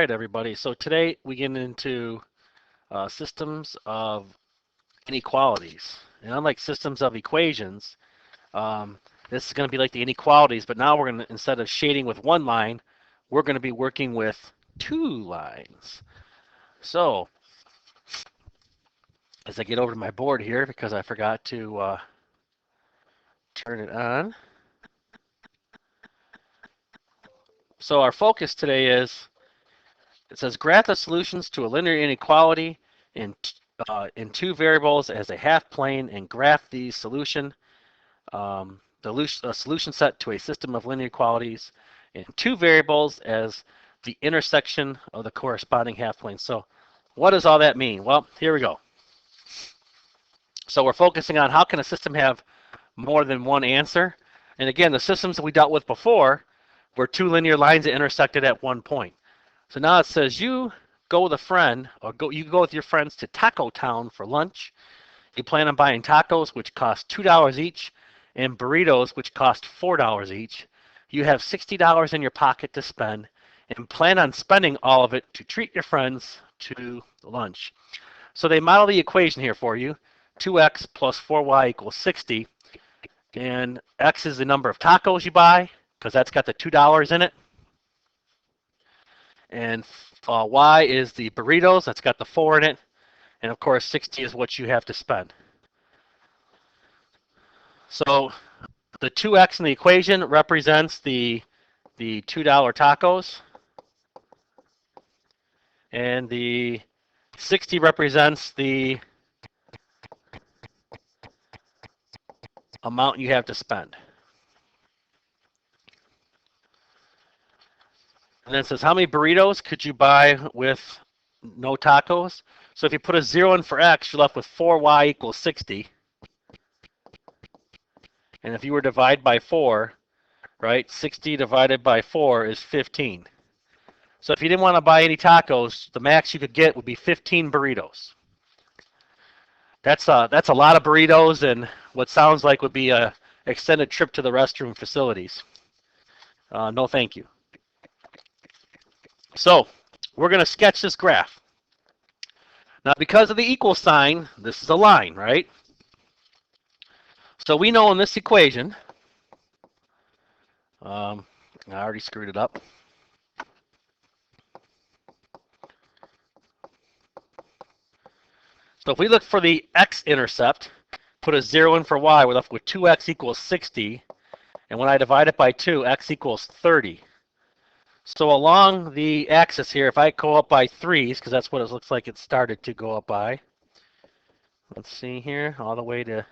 right, everybody. So today we get into systems of inequalities. And unlike systems of equations, this is going to be like the inequalities, but now we're going to, instead of shading with one line, we're going to be working with two lines. So as I get over to my board here, because I forgot to turn it on. So our focus today is, it says graph the solutions to a linear inequality in two variables as a half plane and graph the solution solution set to a system of linear inequalities in two variables as the intersection of the corresponding half planes. So what does all that mean? Well, here we go. So we're focusing on how can a system have more than one answer. And again, the systems that we dealt with before were two linear lines that intersected at one point. So now it says you go with a friend, or you go with your friends to Taco Town for lunch. You plan on buying tacos, which cost $2 each, and burritos, which cost $4 each. You have $60 in your pocket to spend, and plan on spending all of it to treat your friends to lunch. So they model the equation here for you. 2x plus 4y equals 60. And x is the number of tacos you buy, because that's got the $2 in it. And y is the burritos, that's got the 4 in it. And of course, 60 is what you have to spend. So the 2x in the equation represents the $2 tacos. And the 60 represents the amount you have to spend. And then it says, how many burritos could you buy with no tacos? So if you put a 0 in for x, you're left with 4y equals 60. And if you were to divide by 4, right, 60 divided by 4 is 15. So if you didn't want to buy any tacos, the max you could get would be 15 burritos. That's a lot of burritos and what sounds like would be a extended trip to the restroom facilities. No thank you. So we're going to sketch this graph. Now because of the equal sign, this is a line, right? So we know in this equation, I already screwed it up. So if we look for the x-intercept, put a 0 in for y, we're left with 2x equals 60. And when I divide it by 2, x equals 30. So along the axis here, if I go up by 3s, because that's what it looks like it started to go up by. Let's see here, all the way to...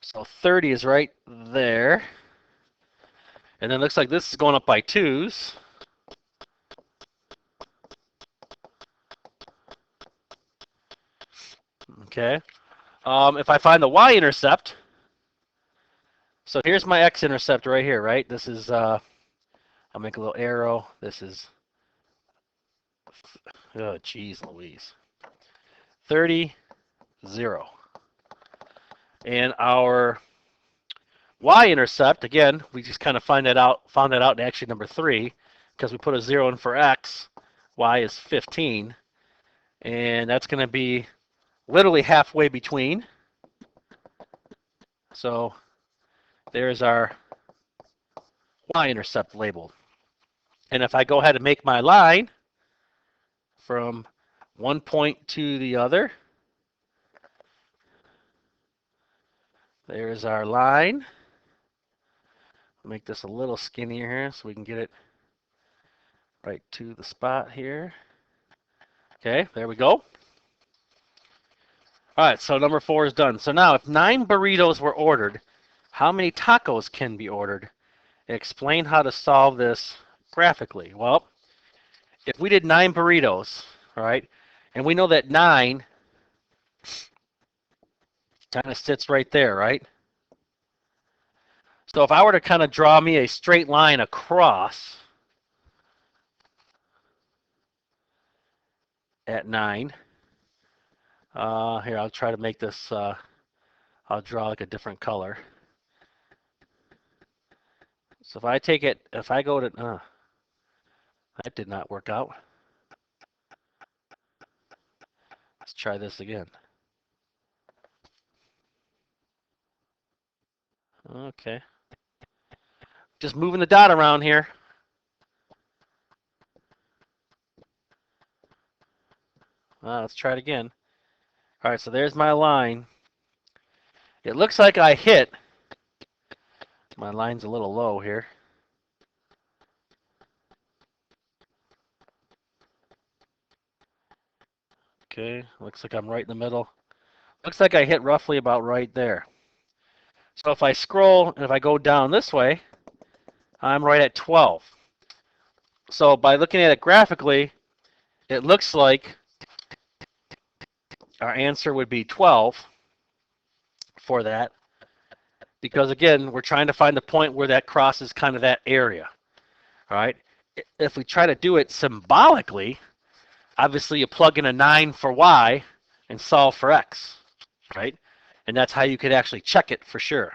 So 30 is right there. And then it looks like this is going up by 2s. Okay. If I find the y-intercept, so here's my x-intercept right here, right? This is, I'll make a little arrow. This is, oh, geez Louise. 30, 0. And our y-intercept, again, we just kind of found that out in actually number 3, because we put a 0 in for x. Y is 15. And that's going to be literally halfway between. So there's our y-intercept labeled. And if I go ahead and make my line from one point to the other, there's our line. Make this a little skinnier here so we can get it right to the spot here. Okay, there we go. All right, so number 4 is done. So now if 9 burritos were ordered, how many tacos can be ordered? Explain how to solve this graphically. Well, if we did 9 burritos, all right, and we know that 9 kind of sits right there, right? So if I were to kind of draw me a straight line across at 9, here, I'll try to make this, I'll draw like a different color. So if I take it, if I go to, that did not work out. Let's try this again. Okay. Just moving the dot around here. Let's try it again. All right, so there's my line. It looks like I hit. My line's a little low here. Okay, looks like I'm right in the middle. Looks like I hit roughly about right there. So if I scroll and if I go down this way, I'm right at 12. So by looking at it graphically, it looks like our answer would be 12 for that. Because again, we're trying to find the point where that crosses kind of that area. All right. If we try to do it symbolically, obviously you plug in a 9 for y and solve for x, right? And that's how you could actually check it for sure.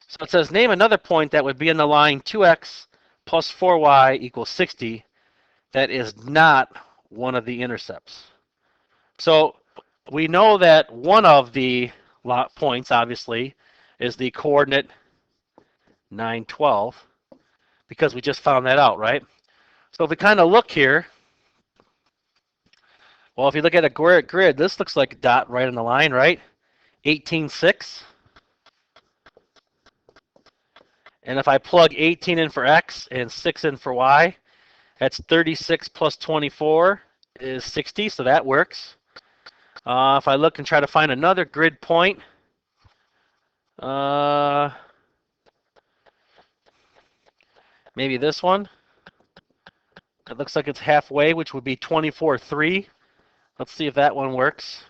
So it says name another point that would be in the line 2x plus 4y equals 60 that is not one of the intercepts. So we know that one of the points, obviously, is the coordinate 9, 12, because we just found that out, right? So if we kind of look here, well, if you look at a grid, this looks like a dot right on the line, right? 18, 6. And if I plug 18 in for x and 6 in for y, that's 36 plus 24 is 60, so that works. If I look and try to find another grid point, maybe this one. It looks like it's halfway, which would be 24, 3. Let's see if that one works.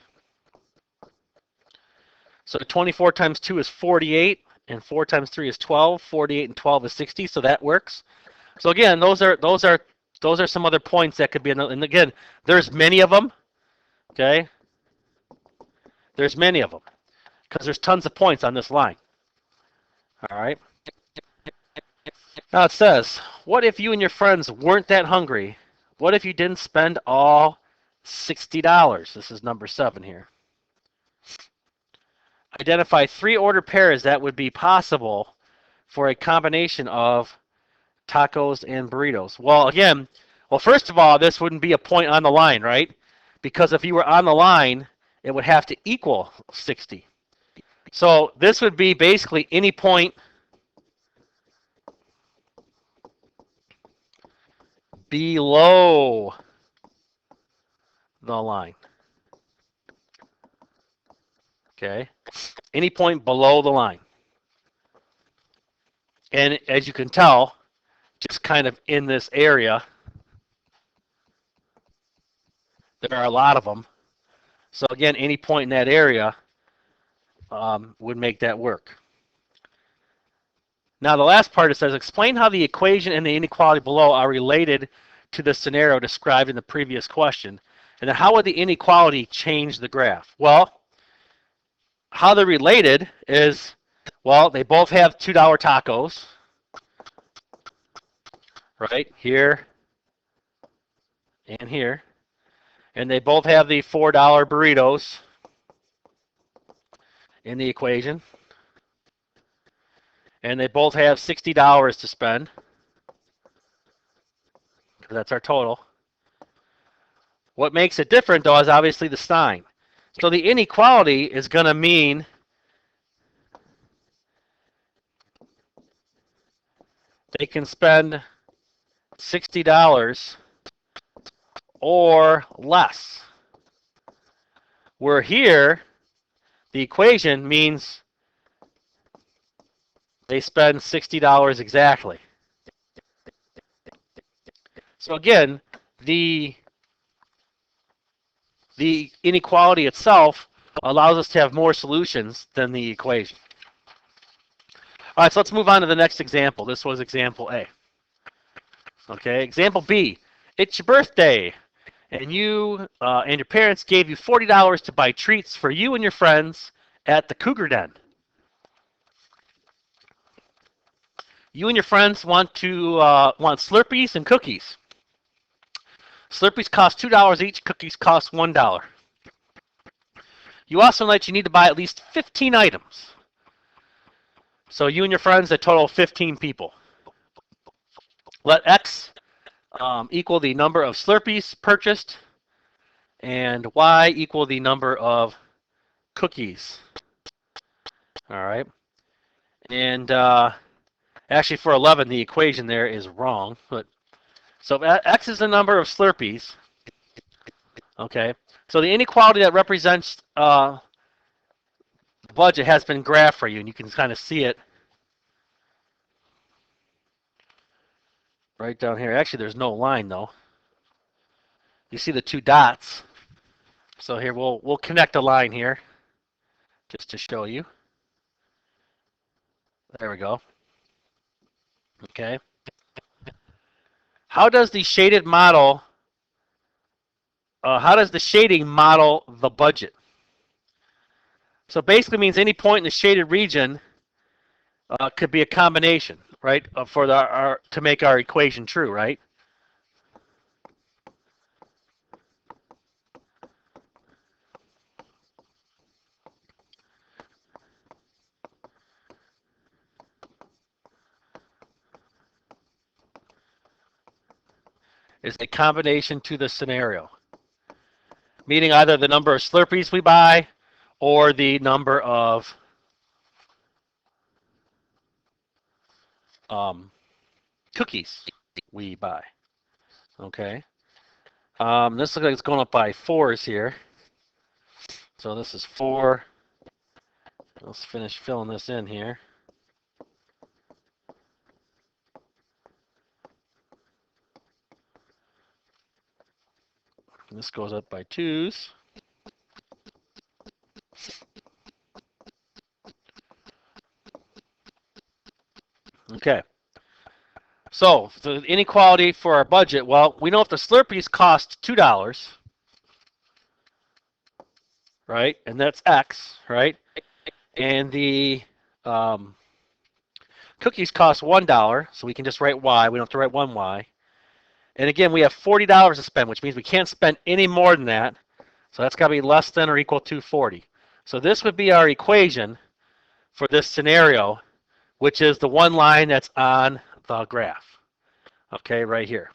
So 24 times 2 is 48, and 4 times 3 is 12. 48 and 12 is 60, so that works. So again, those are some other points that could be. And again, there's many of them. Okay, there's many of them because there's tons of points on this line. All right. Now it says, what if you and your friends weren't that hungry? What if you didn't spend all $60? This is number 7 here. Identify 3 order pairs that would be possible for a combination of tacos and burritos. Well, again, first of all, this wouldn't be a point on the line, right? Because if you were on the line, it would have to equal 60. So this would be basically any point below the line. Okay? Any point below the line. And as you can tell, just kind of in this area, there are a lot of them. So again, any point in that area would make that work. Now the last part, it says, explain how the equation and the inequality below are related to the scenario described in the previous question. And then how would the inequality change the graph? Well, how they're related is, well, they both have $2 tacos, right? Here and here. And they both have the $4 burritos in the equation. And they both have $60 to spend. That's our total. What makes it different, though, is obviously the sign. So the inequality is going to mean they can spend $60 or less. Where here, the equation means they spend $60 exactly. So again, the inequality itself allows us to have more solutions than the equation. All right, so let's move on to the next example. This was example A. Okay, example B. It's your birthday, and you and your parents gave you $40 to buy treats for you and your friends at the Cougar Den. You and your friends want Slurpees and cookies. Slurpees cost $2 each. Cookies cost $1. You also know that you need to buy at least 15 items. So you and your friends, a total of 15 people. Let X equal the number of Slurpees purchased, and Y equal the number of cookies. All right. And actually, for 11, the equation there is wrong. But so X is the number of Slurpees. Okay. So the inequality that represents the budget has been graphed for you, and you can kind of see it right down here. Actually, there's no line though. You see the two dots. So here we'll connect a line here just to show you. There we go. Okay. How does the shaded model? How does the shading model the budget? So basically means any point in the shaded region could be a combination, right? For to make our equation true, right? Is a combination to the scenario, meaning either the number of Slurpees we buy or the number of cookies we buy. Okay. This looks like it's going up by 4s here. So this is 4. Let's finish filling this in here. And this goes up by 2s. Okay. So the inequality for our budget, well, we know if the Slurpees cost $2, right? And that's X, right? And the cookies cost $1, so we can just write Y. We don't have to write 1Y. And again, we have $40 to spend, which means we can't spend any more than that. So that's got to be less than or equal to 40. So this would be our equation for this scenario, which is the one line that's on the graph. Okay, right here.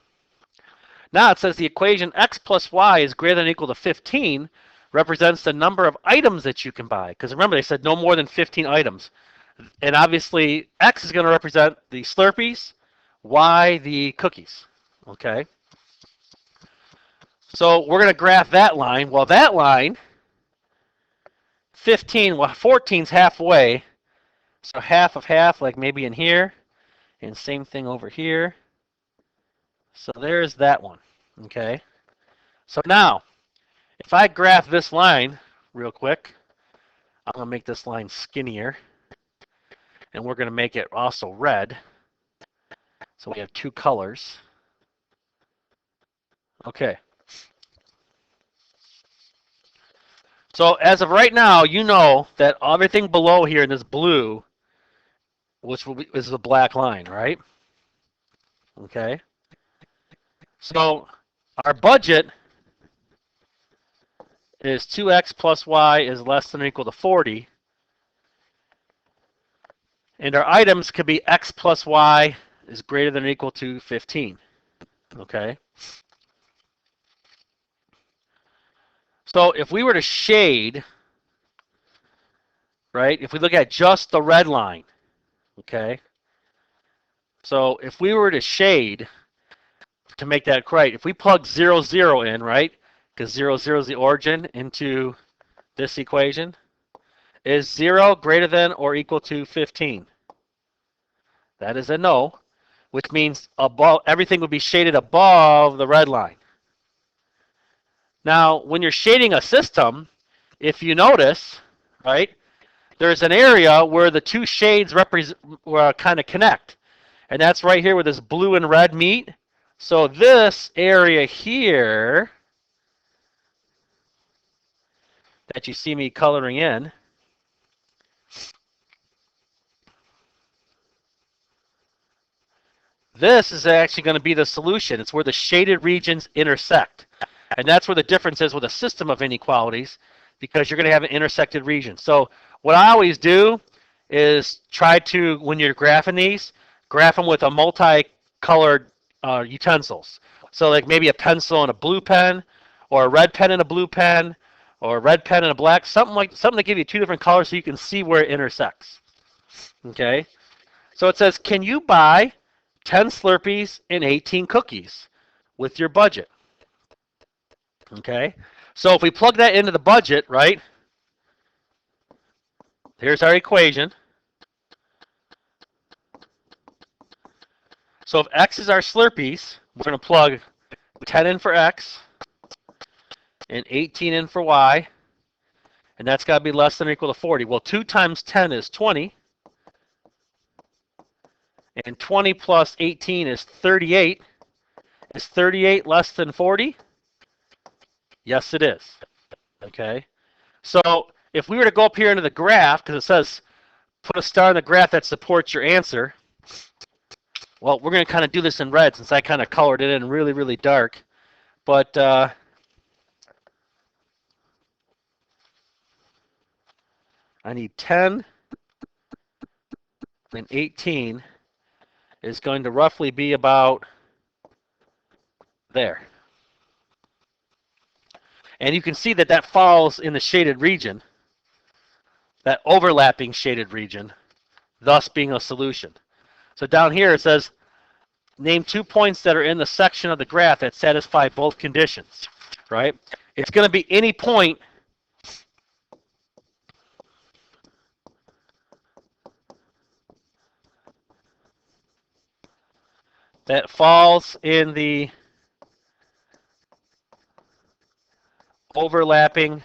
Now it says the equation X plus Y is greater than or equal to 15 represents the number of items that you can buy. Because remember, they said no more than 15 items. And obviously, X is going to represent the Slurpees, Y the cookies. Okay. So we're going to graph that line. Well, that line, 15, well, 14's halfway. So half of half, like maybe in here. And same thing over here. So there's that one. Okay. So now, if I graph this line real quick, I'm going to make this line skinnier. And we're going to make it also red. So we have two colors. Okay. So as of right now, you know that everything below here in this blue, which is the black line, right? Okay. So our budget is 2x plus y is less than or equal to 40. And our items could be x plus y is greater than or equal to 15. Okay. So if we were to shade, right, if we look at just the red line, okay, so if we were to shade to make that right, if we plug 0, 0 in, right, because 0, 0 is the origin into this equation, is 0 greater than or equal to 15? That is a no, which means above everything would be shaded above the red line. Now, when you're shading a system, if you notice, right, there's an area where the two shades kind of connect. And that's right here where this blue and red meet. So this area here that you see me coloring in This is actually going to be the solution. It's where the shaded regions intersect. And that's where the difference is with a system of inequalities, because you're going to have an intersected region. So what I always do is try to, when you're graphing these, graph them with a multicolored utensils. So like maybe a pencil and a blue pen, or a red pen and a blue pen, or a red pen and a black, something that give you two different colors so you can see where it intersects. Okay? So it says, can you buy 10 Slurpees and 18 cookies with your budget? Okay? So if we plug that into the budget, right? Here's our equation. So if X is our Slurpees, we're going to plug 10 in for X and 18 in for Y, and that's got to be less than or equal to 40. Well, 2 times 10 is 20, and 20 plus 18 is 38. Is 38 less than 40? Yes, it is. Okay? So if we were to go up here into the graph, because it says put a star in the graph that supports your answer, well, we're going to kind of do this in red since I kind of colored it in really, really dark. But I need 10 and 18 is going to roughly be about there. And you can see that that falls in the shaded region, that overlapping shaded region, thus being a solution. So down here it says, name 2 points that are in the section of the graph that satisfy both conditions, right? It's going to be any point that falls in the overlapping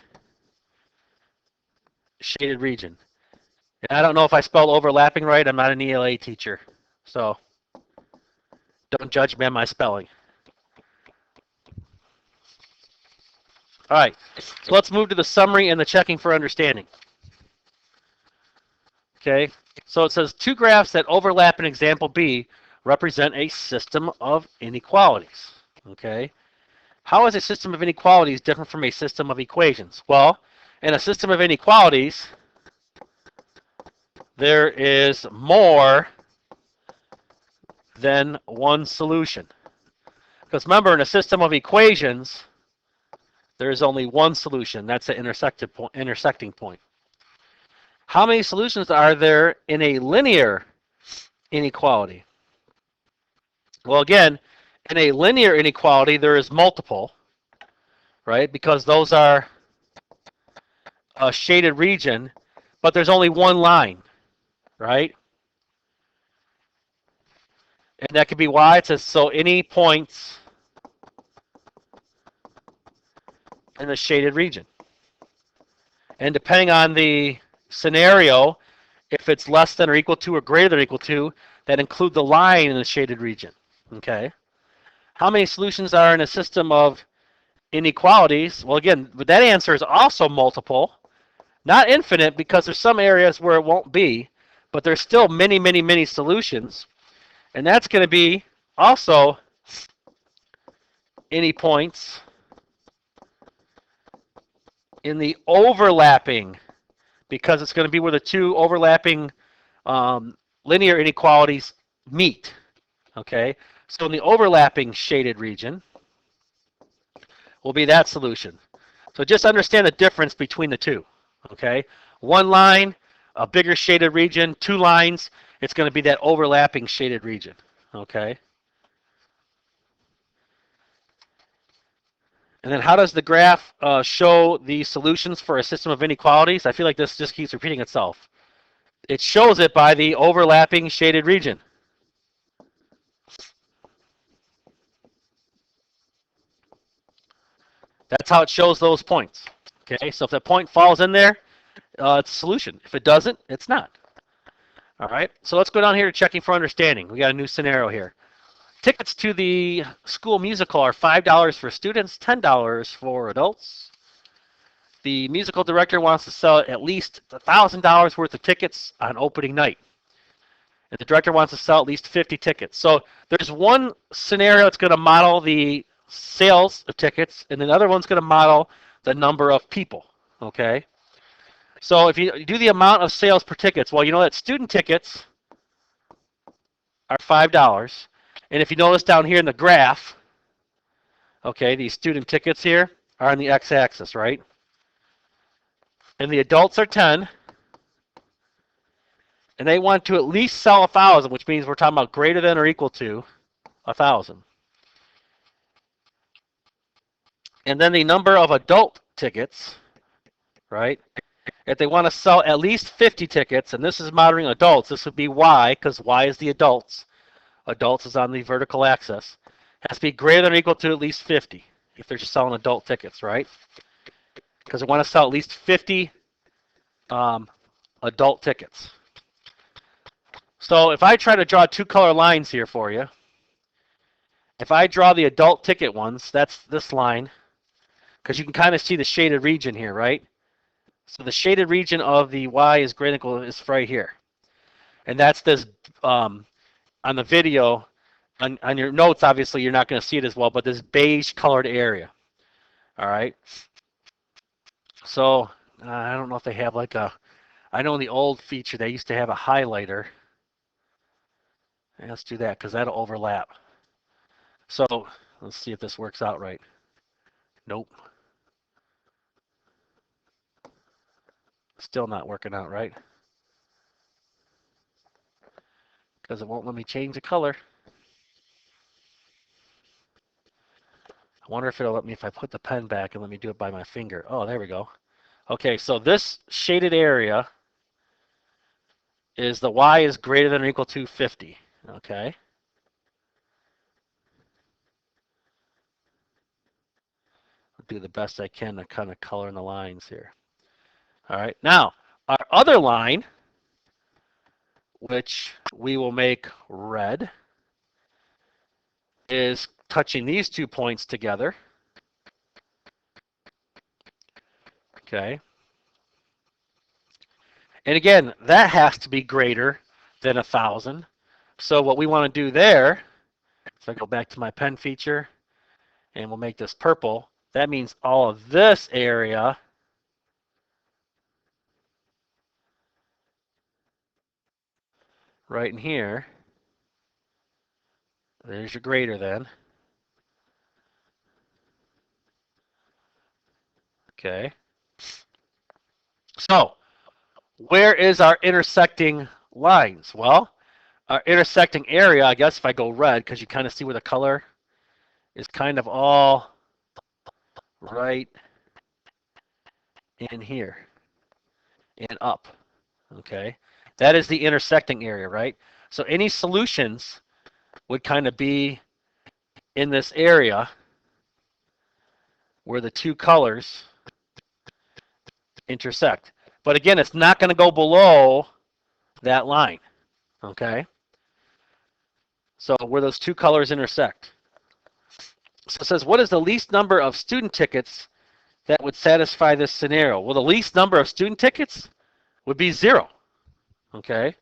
shaded region. And I don't know if I spelled overlapping right. I'm not an ELA teacher, so don't judge me on my spelling. All right, so let's move to the summary and the checking for understanding. Okay, so it says 2 graphs that overlap in example B represent a system of inequalities. Okay, how is a system of inequalities different from a system of equations? Well, in a system of inequalities, there is more than one solution. Because remember, in a system of equations, there is only one solution. That's the intersecting point. How many solutions are there in a linear inequality? Well, again, in a linear inequality, there is multiple, right? Because those are a shaded region, but there's only one line, right? And that could be why it says, so any points in the shaded region. And depending on the scenario, if it's less than or equal to or greater than or equal to, that include the line in the shaded region. Okay. How many solutions are in a system of inequalities? Well, again, that answer is also multiple. Not infinite, because there's some areas where it won't be, but there's still many, many, many solutions. And that's going to be also any points in the overlapping, because it's going to be where the 2 overlapping linear inequalities meet. Okay, so in the overlapping shaded region will be that solution. So just understand the difference between the 2. Okay, 1 line, a bigger shaded region, 2 lines, it's going to be that overlapping shaded region. Okay. And then how does the graph show the solutions for a system of inequalities? I feel like this just keeps repeating itself. It shows it by the overlapping shaded region. That's how it shows those points. Okay, so if that point falls in there, it's a solution. If it doesn't, it's not. All right, so let's go down here to checking for understanding. We got a new scenario here. Tickets to the school musical are $5 for students, $10 for adults. The musical director wants to sell at least $1,000 worth of tickets on opening night. And the director wants to sell at least 50 tickets. So there's one scenario that's going to model the sales of tickets, and another one's going to model the number of people. Okay. So if you do the amount of sales per tickets, well, you know that student tickets are $5. And if you notice down here in the graph, okay, these student tickets here are on the x-axis, right? And the adults are 10. And they want to at least sell 1,000, which means we're talking about greater than or equal to 1,000. And then the number of adult tickets, right? If they want to sell at least 50 tickets, and this is modeling adults, this would be Y, because Y is the adults. Adults is on the vertical axis. Has to be greater than or equal to at least 50 if they're just selling adult tickets, right? Because they want to sell at least 50 adult tickets. So if I try to draw two color lines here for you, if I draw the adult ticket ones, that's this line, because you can kind of see the shaded region here, right? So the shaded region of the Y is greater than or equal is right here. And that's this, on the video, on your notes, obviously you're not going to see it as well, but this beige colored area. All right. So I don't know if they have like a, I know in the old feature they used to have a highlighter. Let's do that because that'll overlap. So let's see if this works out right. Nope. Still not working out right. Because it won't let me change the color. I wonder if it'll let me if I put the pen back and let me do it by my finger. Oh, there we go. Okay, so this shaded area is the Y is greater than or equal to 50. Okay. I'll do the best I can to kind of color in the lines here. All right. Now, our other line, which we will make red, is touching these 2 points together. Okay. And again, that has to be greater than 1,000. So what we want to do there, if I go back to my pen feature, and we'll make this purple, that means all of this area right in here, there's your greater than. Okay. So where is our intersecting lines? Well, our intersecting area, I guess if I go red, because you kind of see where the color is kind of all right in here and up. Okay. That is the intersecting area, right? So any solutions would kind of be in this area where the two colors intersect. But again, it's not going to go below that line. Okay. So where those two colors intersect. So it says, what is the least number of student tickets that would satisfy this scenario? Well, the least number of student tickets would be 0. Okay.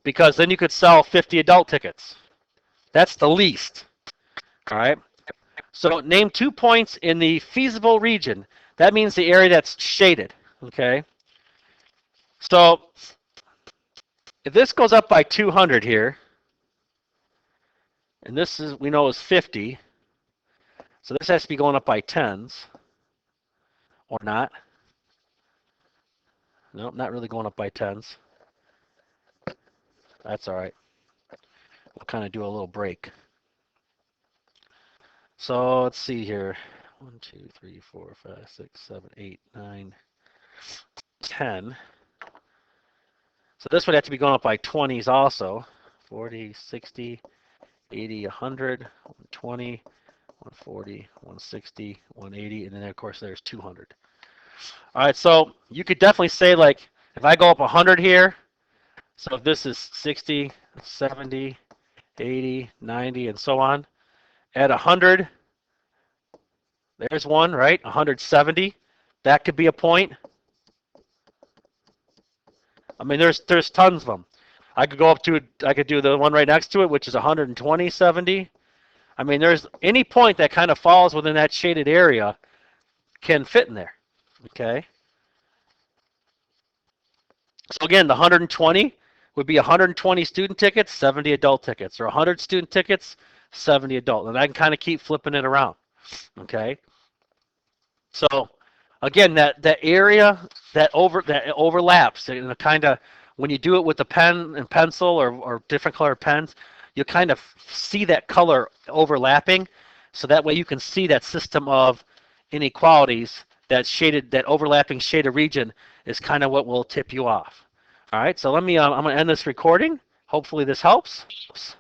Because then you could sell 50 adult tickets. That's the least. All right. So name 2 points in the feasible region. That means the area that's shaded. Okay. So if this goes up by 200 here, and this is we know is 50, so this has to be going up by 10s, or not. Nope, not really going up by 10s. That's all right. We'll kind of do a little break. So let's see here. 1, 2, 3, 4, 5, 6, 7, 8, 9, 10. So this would have to be going up by 20s also. 40, 60, 80, 100, 120, 140, 160, 180, and then of course there's 200. All right, so you could definitely say like if I go up 100 here, so if this is 60, 70, 80, 90, and so on, at 100, there's one, right? 170, that could be a point. I mean, there's tons of them. I could do the one right next to it, which is 120, 70. I mean, there's any point that kind of falls within that shaded area can fit in there. Okay. So again, the 120 would be 120 student tickets, 70 adult tickets, or 100 student tickets, 70 adult. And I can kind of keep flipping it around. Okay. So again, that area that overlaps, and kind of when you do it with the pen and pencil or different color pens, you kind of see that color overlapping, so that way you can see that system of inequalities. That overlapping shaded region is kind of what will tip you off. All right, so I'm going to end this recording. Hopefully this helps.